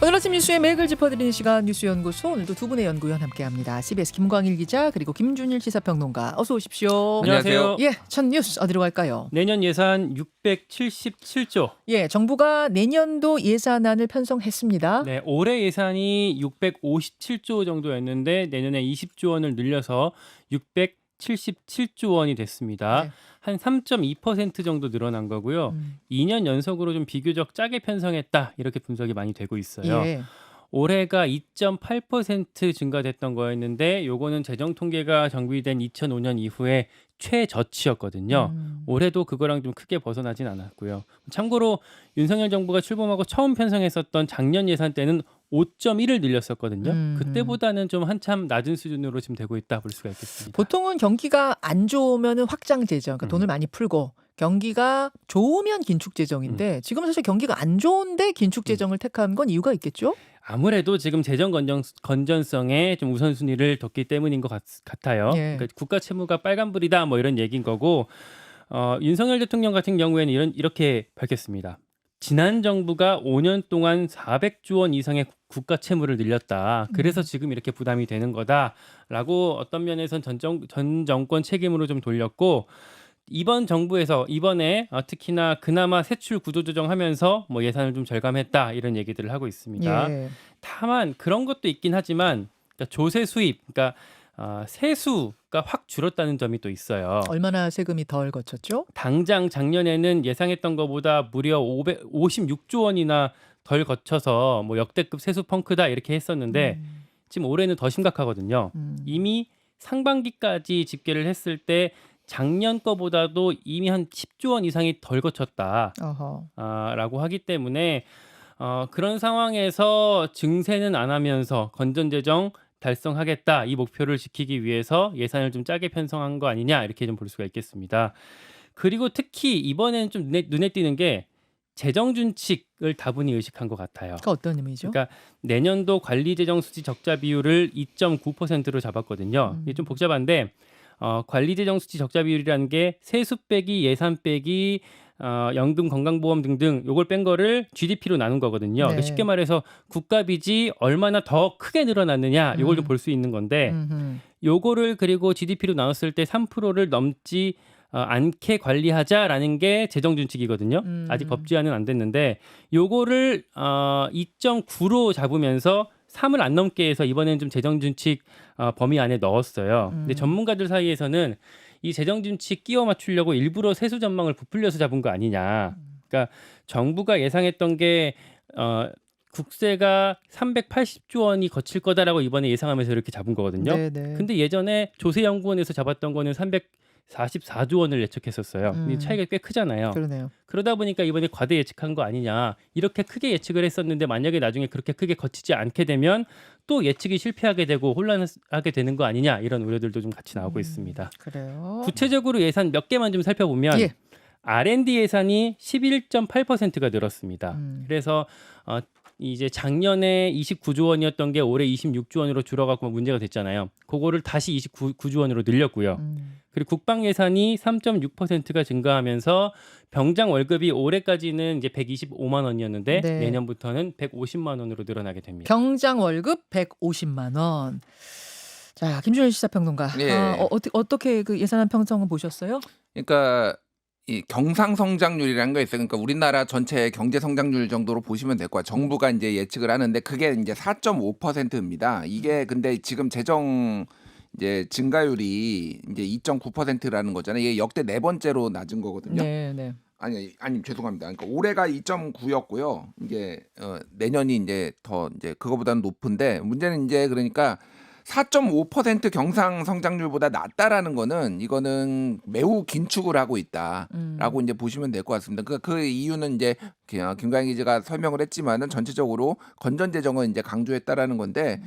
오늘 아침 뉴스의 맥을 짚어드리는 시간 뉴스연구소, 오늘도 두 분의 연구위원 함께합니다. CBS 김광일 기자 그리고 김준일 시사평론가, 어서 오십시오. 안녕하세요. 예, 첫 뉴스 어디로 갈까요? 내년 예산 677조. 예, 정부가 내년도 예산안을 편성했습니다. 네, 올해 예산이 657조 정도였는데 내년에 20조 원을 늘려서 677조 원이 됐습니다. 네. 한 3.2% 정도 늘어난 거고요. 2년 연속으로 좀 비교적 짜게 편성했다, 이렇게 분석이 많이 되고 있어요. 예. 올해가 2.8% 증가됐던 거였는데 요거는 재정 통계가 정비된 2005년 이후에 최저치였거든요. 올해도 그거랑 좀 크게 벗어나진 않았고요. 참고로 윤석열 정부가 출범하고 처음 편성했었던 작년 예산 때는 5.1을 늘렸었거든요. 그때보다는 좀 한참 낮은 수준으로 지금 되고 있다 볼 수가 있겠습니다. 보통은 경기가 안 좋으면 확장 재정, 그러니까 돈을 많이 풀고, 경기가 좋으면 긴축 재정인데 지금 사실 경기가 안 좋은데 긴축 재정을 택한 건 이유가 있겠죠? 아무래도 지금 재정 건전성에 좀 우선순위를 뒀기 때문인 것 같아요. 예. 그러니까 국가 채무가 빨간불이다, 뭐 이런 얘기인 거고, 윤석열 대통령 같은 경우에는 이렇게 밝혔습니다. 지난 정부가 5년 동안 400조 원 이상의 국가 채무를 늘렸다. 그래서 지금 이렇게 부담이 되는 거다라고 어떤 면에선 전 정권 책임으로 좀 돌렸고, 이번 정부에서 이번에 특히나 그나마 세출 구조조정하면서 뭐 예산을 좀 절감했다, 이런 얘기들을 하고 있습니다. 예. 다만 그런 것도 있긴 하지만, 그러니까 조세 수입, 그러니까 세수가 확 줄었다는 점이 또 있어요. 얼마나 세금이 덜 거쳤죠? 당장 작년에는 예상했던 것보다 무려 56조 원이나 덜 거쳐서 뭐 역대급 세수 펑크다, 이렇게 했었는데 지금 올해는 더 심각하거든요. 이미 상반기까지 집계를 했을 때 작년 거보다도 이미 한 10조 원 이상이 덜 거쳤다. 어허. 라고 하기 때문에 그런 상황에서 증세는 안 하면서 건전재정 달성하겠다, 이 목표를 지키기 위해서 예산을 좀 짜게 편성한 거 아니냐, 이렇게 좀 볼 수가 있겠습니다. 그리고 특히 이번에는 좀 눈에 띄는 게 재정 준칙을 다분히 의식한 것 같아요. 그 어떤 의미죠? 그러니까 내년도 관리재정 수지 적자 비율을 2.9%로 잡았거든요. 이게 좀 복잡한데 관리재정 수지 적자 비율이라는 게 세수 빼기 예산 빼기 연금 건강보험 등등 요걸 뺀 거를 GDP로 나눈 거거든요. 네. 그러니까 쉽게 말해서 국가 빚이 얼마나 더 크게 늘어났느냐, 요걸 좀 볼 수 있는 건데, 요거를 그리고 GDP로 나눴을 때 3%를 넘지 않게 관리하자라는 게 재정 준칙이거든요. 아직 법제화는 안 됐는데 요거를 2.9로 잡으면서 3을 안 넘게 해서 이번에는 좀 재정 준칙 범위 안에 넣었어요. 근데 전문가들 사이에서는 이 재정 준칙 끼워 맞추려고 일부러 세수 전망을 부풀려서 잡은 거 아니냐. 그러니까 정부가 예상했던 게 국세가 380조 원이 거칠 거다라고 이번에 예상하면서 이렇게 잡은 거거든요. 네네. 근데 예전에 조세연구원에서 잡았던 거는 344조 원을 예측했었어요. 이 차이가 꽤 크잖아요. 그러네요. 그러다 보니까 이번에 과대 예측한 거 아니냐, 이렇게 크게 예측을 했었는데 만약에 나중에 그렇게 크게 거치지 않게 되면 또 예측이 실패하게 되고 혼란하게 되는 거 아니냐, 이런 우려들도 좀 같이 나오고 있습니다. 그래요. 구체적으로 예산 몇 개만 좀 살펴보면 예. R&D 예산이 11.8%가 늘었습니다. 그래서 이제 작년에 29조 원이었던 게 올해 26조 원으로 줄어가고 문제가 됐잖아요. 그거를 다시 29조 원으로 늘렸고요. 그리고 국방 예산이 3.6%가 증가하면서 병장 월급이 올해까지는 이제 125만 원이었는데 네. 내년부터는 150만 원으로 늘어나게 됩니다. 병장 월급 150만 원. 자, 김준일 시사평론가. 예. 어떻게 그 예산안 편성은 보셨어요? 그러니까 이 경상성장률이라는 거 있어요. 그러니까 우리나라 전체 경제 성장률 정도로 보시면 될 거야. 정부가 이제 예측을 하는데 그게 이제 4.5%입니다. 이게 근데 지금 재정 이제 증가율이 이제 2.9%라는 거잖아요. 이게 역대 네 번째로 낮은 거거든요. 네, 네. 아니 죄송합니다. 그러니까 올해가 2.9였고요. 이게 내년이 이제 더 이제 그거보다는 높은데, 문제는 이제 그러니까 4.5% 경상 성장률보다 낮다라는 거는 이거는 매우 긴축을 하고 있다라고 이제 보시면 될 것 같습니다. 그 이유는 이제 김광희 기자가 설명을 했지만은 전체적으로 건전 재정을 이제 강조했다라는 건데,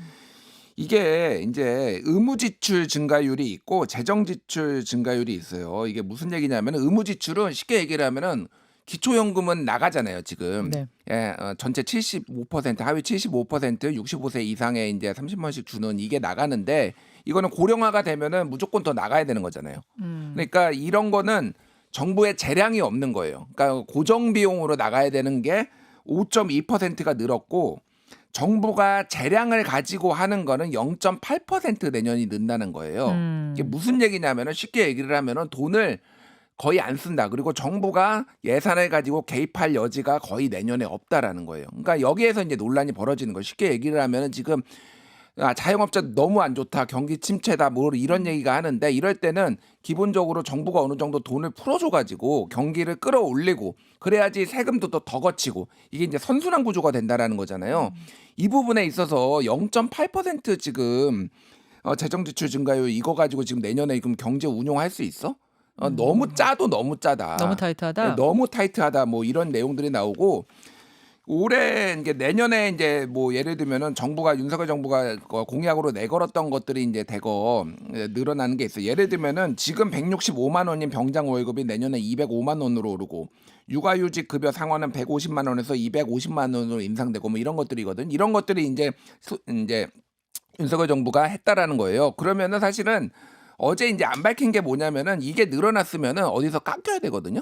이게 이제 의무 지출 증가율이 있고 재정 지출 증가율이 있어요. 이게 무슨 얘기냐면, 의무 지출은 쉽게 얘기를 하면은 기초연금은 나가잖아요, 지금. 네. 예, 전체 75%, 하위 75%, 65세 이상의 이제 30만 원씩 주는 이게 나가는데, 이거는 고령화가 되면은 무조건 더 나가야 되는 거잖아요. 그러니까 이런 거는 정부의 재량이 없는 거예요. 그러니까 고정 비용으로 나가야 되는 게 5.2%가 늘었고, 정부가 재량을 가지고 하는 거는 0.8% 내년이 는다는 거예요. 이게 무슨 얘기냐면은 쉽게 얘기를 하면은 돈을 거의 안 쓴다. 그리고 정부가 예산을 가지고 개입할 여지가 거의 내년에 없다라는 거예요. 그러니까 여기에서 이제 논란이 벌어지는 거예요. 쉽게 얘기를 하면은 지금 자영업자 너무 안 좋다, 경기 침체다, 뭐 이런 얘기가 하는데 이럴 때는 기본적으로 정부가 어느 정도 돈을 풀어줘가지고 경기를 끌어올리고 그래야지 세금도 더 거치고 이게 이제 선순환 구조가 된다라는 거잖아요. 이 부분에 있어서 0.8% 지금 재정 지출 증가율 이거 가지고 지금 내년에 그럼 경제 운용할 수 있어? 너무 짜도 너무 짜다. 너무 타이트하다. 너무 타이트하다. 뭐 이런 내용들이 나오고 올해 이제 내년에 이제 뭐 예를 들면은 정부가 윤석열 정부가 공약으로 내걸었던 것들이 이제 대거 늘어나는 게 있어요. 예를 들면은 지금 165만 원인 병장 월급이 내년에 205만 원으로 오르고 육아휴직 급여 상환은 150만 원에서 250만 원으로 인상되고 뭐 이런 것들이거든. 이런 것들이 이제 윤석열 정부가 했다라는 거예요. 그러면은 사실은 어제 이제 안 밝힌 게 뭐냐면은 이게 늘어났으면은 어디서 깎여야 되거든요.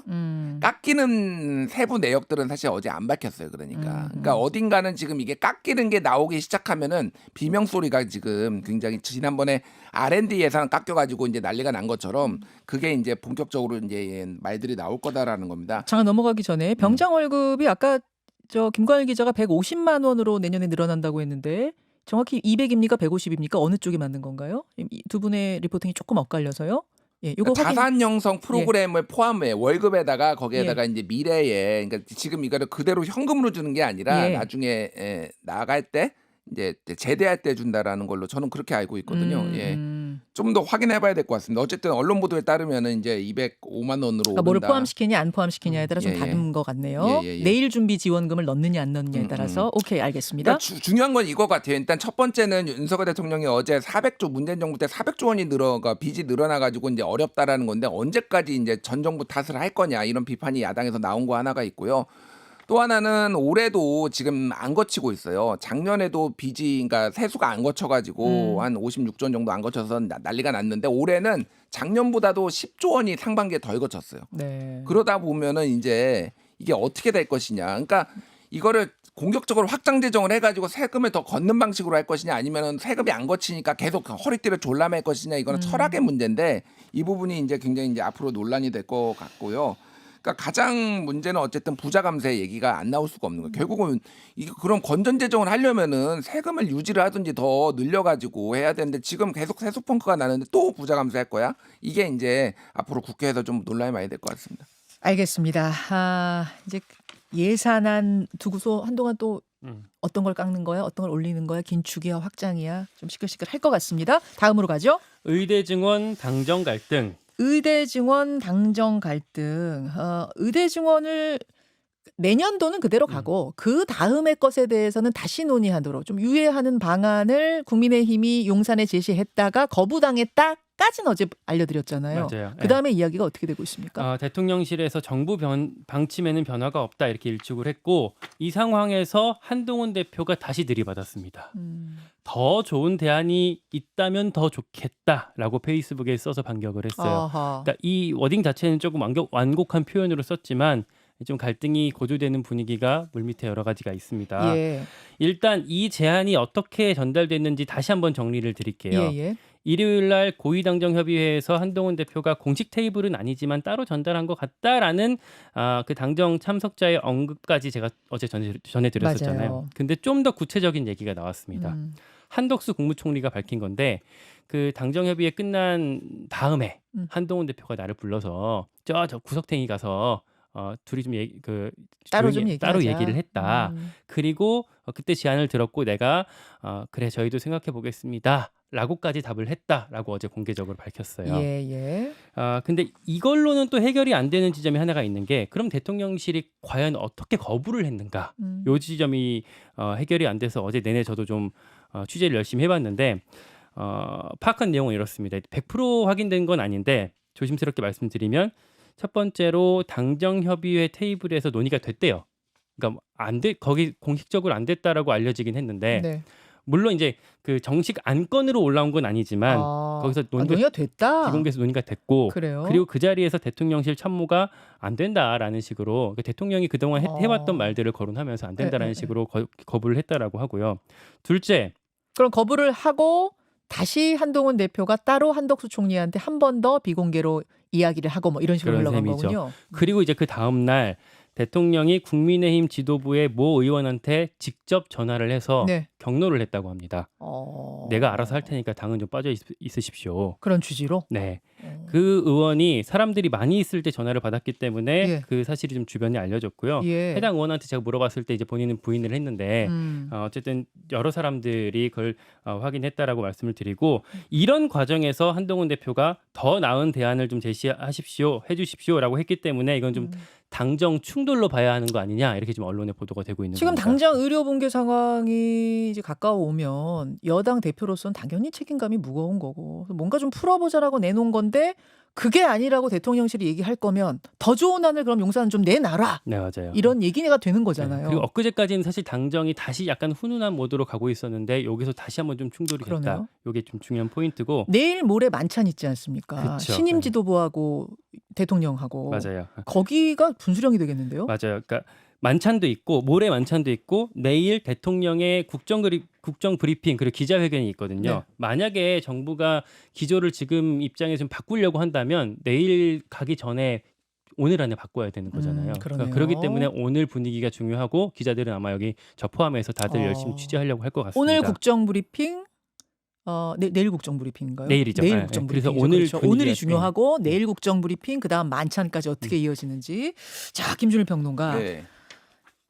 깎이는 세부 내역들은 사실 어제 안 밝혔어요. 그러니까 어딘가는 지금 이게 깎이는 게 나오기 시작하면은 비명 소리가 지금 굉장히 지난번에 R&D 예산 깎여가지고 이제 난리가 난 것처럼 그게 이제 본격적으로 이제 말들이 나올 거다라는 겁니다. 잠깐 넘어가기 전에 병장 월급이 아까 저 김관일 기자가 150만 원으로 내년에 늘어난다고 했는데 정확히 200입니까 150입니까 어느 쪽이 맞는 건가요? 두 분의 리포팅이 조금 엇갈려서요. 예, 요거 자산 형성 프로그램을 포함해 월급에다가 거기에다가 이제 미래에 그러니까 지금 이거를 그대로 현금으로 주는 게 아니라 나중에 나갈 때 이제 제대할 때 준다라는 걸로 저는 그렇게 알고 있거든요. 좀 더 확인해봐야 될 것 같습니다. 어쨌든 언론 보도에 따르면은 이제 205만 원으로 오른다. 뭐를 포함시키냐 안 포함시키냐에 따라 좀 다른 것 같네요. 내일 준비 지원금을 넣느냐 안 넣느냐에 따라서 오케이 알겠습니다. 그러니까 중요한 건 이거 같아요. 일단 첫 번째는 윤석열 대통령이 어제 400조 문재인 정부 때 400조 원이 빚이 늘어나가지고 이제 어렵다라는 건데 언제까지 이제 전 정부 탓을 할 거냐 이런 비판이 야당에서 나온 거 하나가 있고요. 또 하나는 올해도 지금 안 거치고 있어요. 작년에도 빚이 그러니까 세수가 안 거쳐가지고 한 56조 원 정도 안 거쳐서 난리가 났는데 올해는 작년보다도 10조 원이 상반기에 덜 거쳤어요. 네. 그러다 보면은 이제 이게 어떻게 될 것이냐. 그러니까 이거를 공격적으로 확장 재정을 해가지고 세금을 더 걷는 방식으로 할 것이냐 아니면은 세금이 안 거치니까 계속 허리띠를 졸라맬 것이냐 이거는 철학의 문제인데 이 부분이 이제 굉장히 이제 앞으로 논란이 될 것 같고요. 그러니까 가장 문제는 어쨌든 부자 감세 얘기가 안 나올 수가 없는 거예요. 결국은 그런 건전 재정을 하려면은 세금을 유지를 하든지 더 늘려가지고 해야 되는데 지금 계속 세수 펑크가 나는데 또 부자 감세할 거야? 이게 이제 앞으로 국회에서 좀 논란이 많이 될 것 같습니다. 알겠습니다. 이제 예산안 두고서 한동안 또 어떤 걸 깎는 거야, 어떤 걸 올리는 거야, 긴축이야, 확장이야 좀 시끌시끌 할 것 같습니다. 다음으로 가죠. 의대 증원 당정 갈등. 의대 증원 당정 갈등. 의대 증원을 내년도는 그대로 가고 그 다음의 것에 대해서는 다시 논의하도록 좀 유예하는 방안을 국민의힘이 용산에 제시했다가 거부당했다까지는 어제 알려드렸잖아요. 맞아요. 그 다음에 이야기가 어떻게 되고 있습니까? 대통령실에서 정부 방침에는 변화가 없다 이렇게 일축을 했고 이 상황에서 한동훈 대표가 다시 들이받았습니다. 더 좋은 대안이 있다면 더 좋겠다라고 페이스북에 써서 반격을 했어요. 그러니까 이 워딩 자체는 조금 완곡한 표현으로 썼지만 좀 갈등이 고조되는 분위기가 물밑에 여러 가지가 있습니다. 일단 이 제안이 어떻게 전달됐는지 다시 한번 정리를 드릴게요. 일요일 날 고위당정협의회에서 한동훈 대표가 공식 테이블은 아니지만 따로 전달한 것 같다라는 그 당정 참석자의 언급까지 제가 어제 전해드렸었잖아요. 근데 좀 더 구체적인 얘기가 나왔습니다. 한덕수 국무총리가 밝힌 건데 그 당정협의회 끝난 다음에 한동훈 대표가 나를 불러서 저 구석탱이 가서 둘이 좀 따로 얘기를 했다. 그리고 그때 제안을 들었고 내가 그래 저희도 생각해 보겠습니다. 라고까지 답을 했다라고 어제 공개적으로 밝혔어요. 근데 이걸로는 또 해결이 안 되는 지점이 하나가 있는 게 그럼 대통령실이 과연 어떻게 거부를 했는가? 요 지점이 해결이 안 돼서 어제 내내 저도 좀 취재를 열심히 해봤는데 파악한 내용은 이렇습니다. 100% 확인된 건 아닌데 조심스럽게 말씀드리면 첫 번째로 당정협의회 테이블에서 논의가 됐대요. 그러니까 거기 공식적으로 안 됐다라고 알려지긴 했는데 물론 이제 그 정식 안건으로 올라온 건 아니지만 거기서 논의가 됐다. 비공개에서 논의가 됐고 그래요. 그리고 그 자리에서 대통령실 참모가 안 된다라는 식으로 대통령이 그동안 해왔던 말들을 거론하면서 안 된다라는 식으로 거부를 했다라고 하고요. 둘째, 그럼 거부를 하고 다시 한동훈 대표가 따로 한덕수 총리한테 한 번 더 비공개로 이야기를 하고 뭐 이런 식으로 그런 흘러간 셈이죠. 거군요. 그리고 이제 그 다음 날 대통령이 국민의힘 지도부의 모 의원한테 직접 전화를 해서 네. 격려를 했다고 합니다. 내가 알아서 할 테니까 당은 좀 빠져 있으십시오. 그런 취지로. 네. 그 의원이 사람들이 많이 있을 때 전화를 받았기 때문에 예. 그 사실이 좀 주변에 알려졌고요. 예. 해당 의원한테 제가 물어봤을 때 이제 본인은 부인을 했는데 어쨌든 여러 사람들이 그걸 확인했다라고 말씀을 드리고 이런 과정에서 한동훈 대표가 더 나은 대안을 좀 제시하십시오, 해주십시오라고 했기 때문에 이건 좀 당정 충돌로 봐야 하는 거 아니냐 이렇게 좀 언론에 보도가 되고 있는 지금 겁니다. 당장 의료 붕괴 상황이 이제 가까워오면 여당 대표로서는 당연히 책임감이 무거운 거고 뭔가 좀 풀어보자라고 내놓은 건데 그게 아니라고 대통령실이 얘기할 거면 더 좋은 안을 그럼 용산 좀 내놔라. 네, 맞아요. 이런 얘기가 되는 네, 거잖아요. 그리고 엊그제까지는 사실 당정이 다시 약간 훈훈한 모드로 가고 있었는데 여기서 다시 한번 좀 충돌이 됐다. 그러네요. 이게 좀 중요한 포인트고. 내일 모레 만찬 있지 않습니까? 그쵸. 신임 네. 지도부하고 대통령하고 맞아요. 거기가 분수령이 되겠는데요? 맞아요. 그러니까 만찬도 있고 모레 만찬도 있고 내일 대통령의 국정 브리핑 그리고 기자회견이 있거든요. 네. 만약에 정부가 기조를 지금 입장에 좀 바꾸려고 한다면 내일 가기 전에 오늘 안에 바꿔야 되는 거잖아요. 그러네요. 그렇기 때문에 오늘 분위기가 중요하고 기자들은 아마 여기 저 포함해서 다들 열심히 취재하려고 할 것 같습니다. 오늘 국정 브리핑 내일 국정 브리핑인가요? 내일이죠. 내일 네, 국정 네. 그래서 브리핑이죠. 오늘 그렇죠. 분위기가- 오늘이 중요하고 내일 국정 브리핑 그다음 만찬까지 어떻게 이어지는지. 자, 김준일 평론가. 네.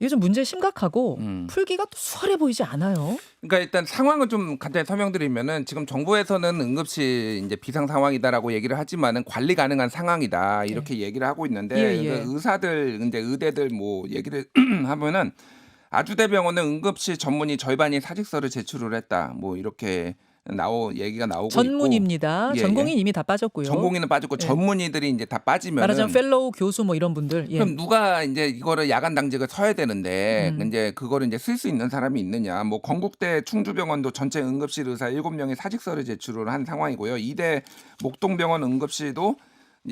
이게 좀 문제 심각하고 음. 풀기가 또 수월해 보이지 않아요. 그러니까 일단 상황을 좀 간단히 설명드리면은 지금 정부에서는 응급시 이제 비상 상황이다라고 얘기를 하지만은 관리 가능한 상황이다 이렇게 얘기를 하고 있는데 예, 예. 그 의사들 이제 의대들 뭐 얘기를 하면은 아주대병원은 응급시 전문의 절반이 사직서를 제출을 했다 뭐 이렇게 얘기가 나오고 전문입니다. 있고. 예, 전공인 이미 다 빠졌고요. 전공의는 빠졌고 예. 전문의들이 이제 다 빠지면 말하자면 펠로우 교수 뭐 이런 분들. 예. 그럼 누가 이제 이거를 야간 당직을 서야 되는데 음. 이제 그거를 이제 쓸 수 있는 사람이 있느냐? 뭐 건국대 충주병원도 전체 응급실 의사 7명이 사직서를 제출을 한 상황이고요. 이대 목동병원 응급실도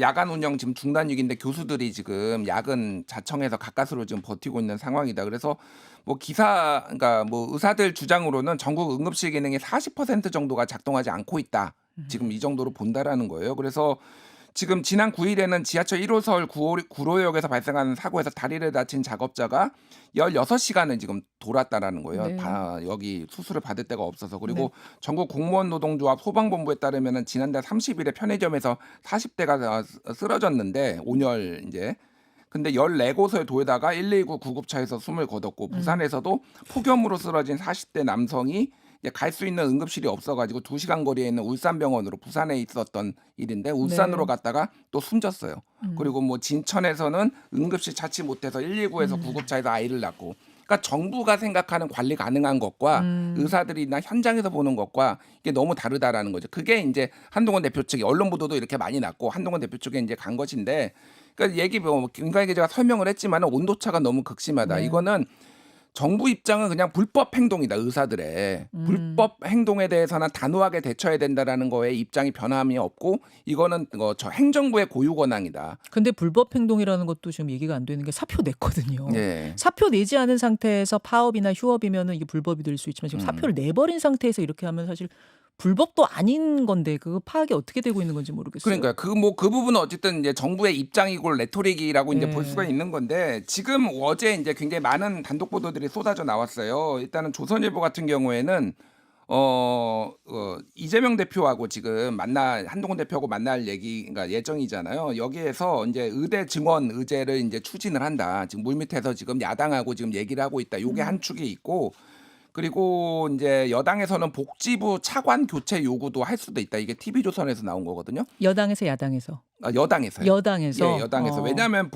야간 운영 지금 중단 위기인데 교수들이 지금 야근 자청해서 가까스로 지금 버티고 있는 상황이다. 그래서 뭐 그러니까 뭐 의사들 주장으로는 전국 응급실 기능의 40% 정도가 작동하지 않고 있다. 지금 이 정도로 본다라는 거예요. 그래서 지금 지난 9일에는 지하철 1호선 구로역에서 발생한 사고에서 다리를 다친 작업자가 16시간을 지금 돌았다라는 거예요. 네. 여기 수술을 받을 데가 없어서. 그리고 전국 공무원 노동조합 소방본부에 따르면 지난달 30일에 편의점에서 40대가 쓰러졌는데 온열 이제 근데 14곳을 돌다가 119 구급차에서 숨을 거뒀고 부산에서도 폭염으로 쓰러진 40대 남성이 갈 수 있는 응급실이 없어가지고 2시간 거리에 있는 울산병원으로 부산에 있었던 일인데 울산으로 갔다가 또 숨졌어요. 그리고 뭐 진천에서는 응급실 찾지 못해서 119에서 구급차에서 아이를 낳고 그러니까 정부가 생각하는 관리 가능한 것과 의사들이나 현장에서 보는 것과 이게 너무 다르다라는 거죠. 그게 이제 한동훈 대표 측이 언론 보도도 이렇게 많이 났고 한동훈 대표 쪽에 이제 간 것인데 그러니까 김관희 기자가 설명을 했지만 온도차가 너무 극심하다. 네. 이거는 정부 입장은 그냥 불법 행동이다. 의사들의 불법 행동에 대해서는 단호하게 대처해야 된다라는 거에 입장이 변함이 없고 이거는 저 행정부의 고유 권한이다. 근데 불법 행동이라는 것도 지금 얘기가 안 되는 게 사표 냈거든요. 예. 사표 내지 않은 상태에서 파업이나 휴업이면은 이게 불법이 될 수 있지만 지금 사표를 내버린 상태에서 이렇게 하면 사실 불법도 아닌 건데 그 파악이 어떻게 되고 있는 건지 모르겠어요. 그러니까 그 부분은 어쨌든 이제 정부의 입장이고 레토릭이라고 이제 네. 볼 수가 있는 건데 지금 어제 이제 굉장히 많은 단독 보도들이 쏟아져 나왔어요. 일단은 조선일보 같은 경우에는 이재명 대표하고 지금 한동훈 대표하고 만날 그러니까 예정이잖아요. 여기에서 이제 의대 증원 의제를 이제 추진을 한다. 지금 물밑에서 지금 야당하고 지금 얘기를 하고 있다. 요게 한 축이 있고 그리고 이제 여당에서는 복지부 차관 교체 요구도 할 수도 있다. 이게 TV조선에서 나온 거거든요. 여당에서 야당에서. 여당에서요. 여당에서. 예, 여당에서. 왜냐하면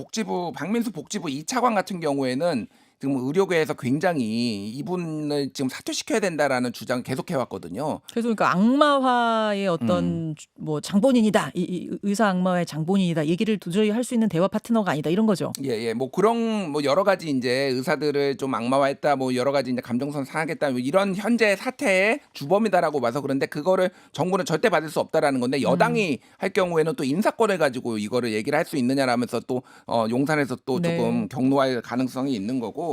박민수 복지부 2차관 같은 경우에는 지금 의료계에서 굉장히 이분을 지금 사퇴시켜야 된다라는 주장을 계속 해왔거든요. 그래서 그러니까 악마화의 어떤 뭐 장본인이다, 이 의사 악마화의 장본인이다 얘기를 도저히 할 수 있는 대화 파트너가 아니다 이런 거죠. 예, 뭐 그런 뭐 여러 가지 이제 의사들을 좀 악마화했다, 뭐 여러 가지 이제 감정선 상하겠다, 뭐 이런 현재 사태의 주범이다라고 봐서 그런데 그거를 정부는 절대 받을 수 없다라는 건데 여당이 할 경우에는 또 인사권을 가지고 이거를 얘기를 할 수 있느냐라면서 또 용산에서 또 네. 조금 경로할 가능성이 있는 거고.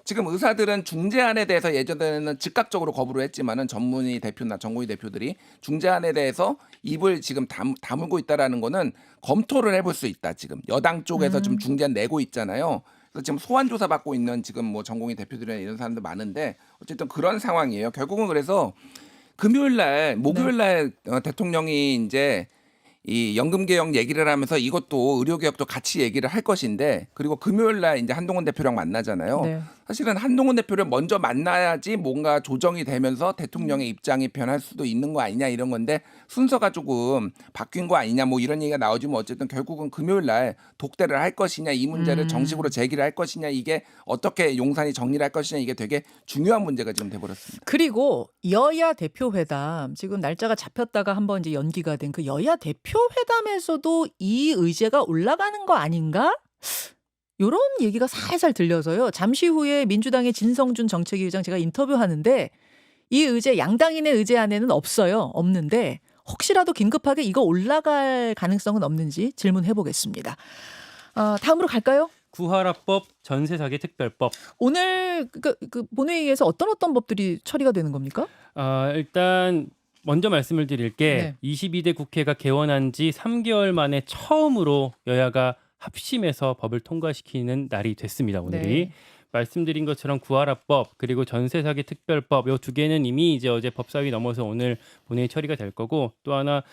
지금 의사들은 중재안에 대해서 예전에는 즉각적으로 거부를 했지만은 전문의 대표나 전공의 대표들이 중재안에 대해서 입을 지금 다물고 있다라는 거는 검토를 해볼 수 있다. 지금 여당 쪽에서 좀 중재안 내고 있잖아요. 그래서 지금 소환 조사 받고 있는 지금 뭐 전공의 대표들이나 이런 사람들 많은데 어쨌든 그런 상황이에요. 결국은 그래서 금요일 날, 목요일 날 대통령이 이제 이 연금 개혁 얘기를 하면서 이것도 의료 개혁도 같이 얘기를 할 것인데 그리고 금요일 날 이제 한동훈 대표랑 만나잖아요. 네. 사실은 한동훈 대표를 먼저 만나야지 뭔가 조정이 되면서 대통령의 입장이 변할 수도 있는 거 아니냐 이런 건데 순서가 조금 바뀐 거 아니냐 뭐 이런 얘기가 나오지만 어쨌든 결국은 금요일 날 독대를 할 것이냐 이 문제를 정식으로 제기를 할 것이냐 이게 어떻게 용산이 정리를 할 것이냐 이게 되게 중요한 문제가 지금 돼버렸습니다. 그리고 여야 대표회담 지금 날짜가 잡혔다가 한번 이제 연기가 된 그 여야 대표회담에서도 이 의제가 올라가는 거 아닌가? 요런 얘기가 살살 들려서요. 잠시 후에 민주당의 진성준 정책위 의장 제가 인터뷰하는데 이 의제 양당인의 의제 안에는 없어요. 없는데 혹시라도 긴급하게 이거 올라갈 가능성은 없는지 질문해 보겠습니다. 다음으로 갈까요? 구하라법, 전세사기 특별법. 오늘 그 본회의에서 어떤 법들이 처리가 되는 겁니까? 일단 먼저 말씀을 드릴 게 네. 22대 국회가 개원한 지 3개월 만에 처음으로 여야가 합심해서 법을 통과시키는 날이 됐습니다. 오늘이. 네. 말씀드린 것처럼 구하라법 그리고 전세사기 특별법 요 두 개는 이미 이제 어제 법사위 넘어서 오늘 본회의 처리가 될 거고 또 하나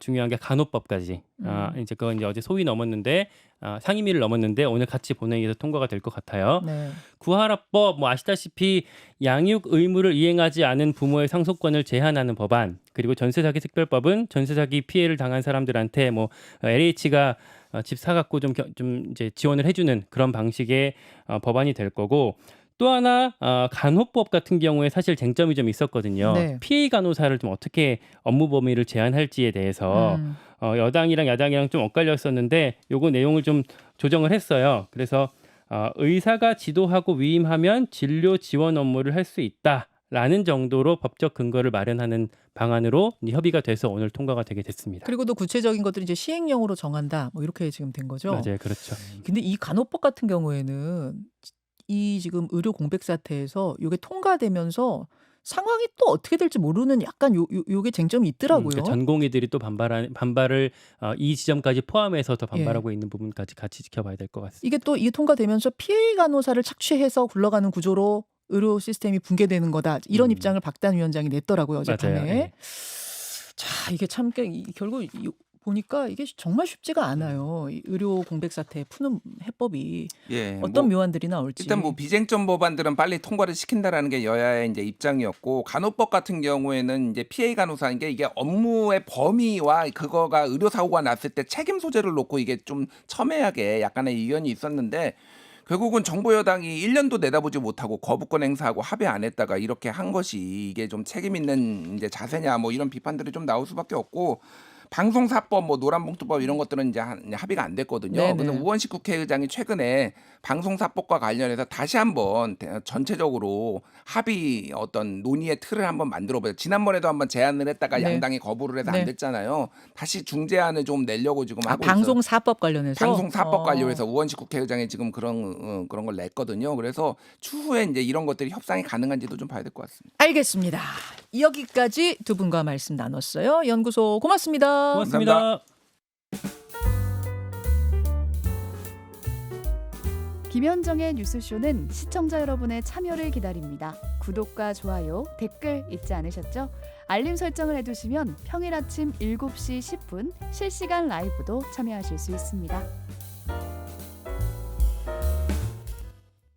중요한 게 간호법까지 이제 그건 이제 어제 소위 넘었는데 상임위를 넘었는데 오늘 같이 본회의에서 통과가 될 것 같아요. 네. 구하라법 뭐 아시다시피 양육 의무를 이행하지 않은 부모의 상속권을 제한하는 법안 그리고 전세사기 특별법은 전세사기 피해를 당한 사람들한테 뭐 LH가 집 사갖고 좀 이제 지원을 해주는 그런 방식의 법안이 될 거고 또 하나 간호법 같은 경우에 사실 쟁점이 좀 있었거든요. 네. 피해 간호사를 좀 어떻게 업무 범위를 제한할지에 대해서 여당이랑 야당이랑 좀 엇갈렸었는데 요거 내용을 좀 조정을 했어요. 그래서 의사가 지도하고 위임하면 진료 지원 업무를 할 수 있다라는 정도로 법적 근거를 마련하는 방안으로 협의가 돼서 오늘 통과가 되게 됐습니다. 그리고 또 구체적인 것들을 이제 시행령으로 정한다. 뭐 이렇게 지금 된 거죠. 맞아요, 그렇죠. 근데 이 간호법 같은 경우에는 이 지금 의료 공백 사태에서 이게 통과되면서 상황이 또 어떻게 될지 모르는 약간 요게 쟁점이 있더라고요. 그러니까 전공의들이 또 반발을 이 지점까지 포함해서 더 반발하고 있는 부분까지 같이 지켜봐야 될 것 같습니다. 이게 또 이 통과되면서 피해 간호사를 착취해서 굴러가는 구조로 의료 시스템이 붕괴되는 거다. 이런 입장을 박단 위원장이 냈더라고요. 어젯밤에. 맞아요. 네. 자, 이게 참 결국 보니까 이게 정말 쉽지가 않아요. 이 의료 공백 사태 푸는 해법이 예, 어떤 묘안들이 나올지. 일단 뭐 비쟁점 법안들은 빨리 통과를 시킨다라는 게 여야의 이제 입장이었고 간호법 같은 경우에는 이제 피해 간호사인 게 이게 업무의 범위와 그거가 의료 사고가 났을 때 책임 소재를 놓고 이게 좀 첨예하게 약간의 의견이 있었는데 결국은 정부 여당이 1년도 내다보지 못하고 거부권 행사하고 합의 안 했다가 이렇게 한 것이 이게 좀 책임 있는 이제 자세냐 뭐 이런 비판들이 좀 나올 수밖에 없고 방송사법 뭐 노란봉투법 이런 것들은 이제 합의가 안 됐거든요. 네네. 근데 우원식 국회의장이 최근에 방송사법과 관련해서 다시 한번 전체적으로 합의 어떤 논의의 틀을 한번 만들어보자. 지난번에도 한번 제안을 했다가 네. 양당이 거부를 해서 네. 안 됐잖아요. 다시 중재안을 좀 내려고 지금 하고 있어요. 방송사법 관련해서. 방송사법 관련해서 우원식 국회의장이 지금 그런 걸 냈거든요. 그래서 추후에 이제 이런 것들이 협상이 가능한지도 좀 봐야 될 것 같습니다. 알겠습니다. 여기까지 두 분과 말씀 나눴어요. 연구소 고맙습니다. 고맙습니다. 김현정의 뉴스쇼는 시청자 여러분의 참여를 기다립니다. 구독과 좋아요, 댓글 잊지 않으셨죠? 알림 설정을 해두시면 평일 아침 7시 10분 실시간 라이브도 참여하실 수 있습니다.